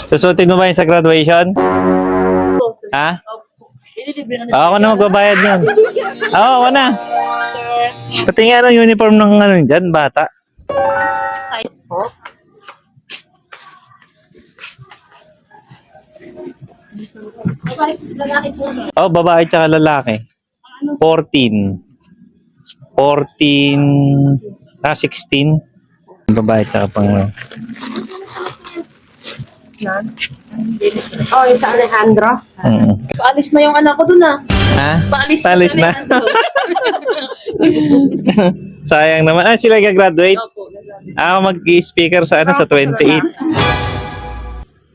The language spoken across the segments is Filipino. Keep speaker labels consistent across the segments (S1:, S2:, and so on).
S1: Susutin mo ba yun sa graduation? Ha?
S2: Ililibre na
S1: Ako na magbabayad yun. Ako na. Pati nga ng uniform ng ano dyan, bata.
S2: size po. Lalaki po.
S1: Oh, babae tsaka lalaki. 14. 16. Babae tsaka pang...
S2: Oh, yung sa Alejandro. Paalis na yung anak ko dun ah.
S1: Ha?
S2: Paalis
S1: na.
S2: Alejandro.
S1: Sayang naman. Ah, sila gagraduate?
S2: Opo.
S1: Ako mag-speaker sa ano, sa 28.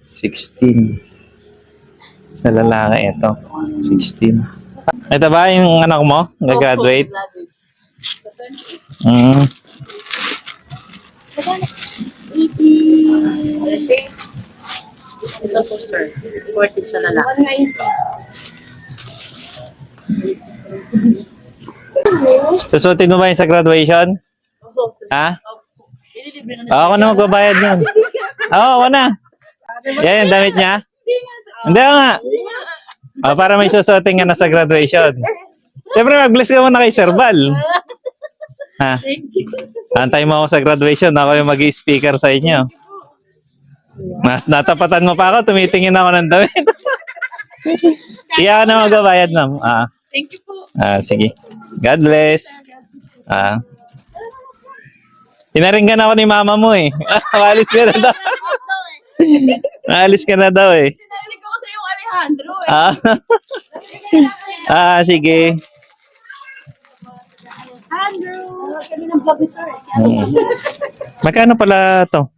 S1: 16. Sa lalaki ito. 16. Ito ba yung anak mo? Gagraduate? Mm.
S2: Ito po sir. 40 sa lalaki. 190.
S1: Susutin mo ba yun sa graduation? Ha?
S2: Ililibre na
S1: Ako na magbabayad yun. Ako na. Yan yung damit niya? Hindi nga. Para may susutin ka na sa graduation. Siyempre mag-bless ka muna kay Sir Bal. Ha? Antay mo ako sa graduation. Ako yung mag-speaker sa inyo. Natapatan mo pa ako. Tumitingin ako ng damit. Iya ka na magbabayad, ma'am.
S2: Thank you po.
S1: Sige. God bless. Pinaringgan ako ni mama mo eh. Maalis ka na daw. Maalis ka na daw eh.
S2: Sinarinig ko kasi yung Alejandro eh.
S1: Sige.
S2: Alejandro! Kaninang vlog ni sir.
S1: Magkano pala to?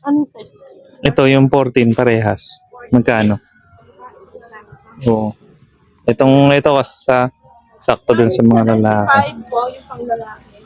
S2: Anong size?
S1: Ito yung 14 parehas. Magkano? Oo. Ito kasi sakto dun sa mga lalaki.
S2: 5 po yung pang lalaki.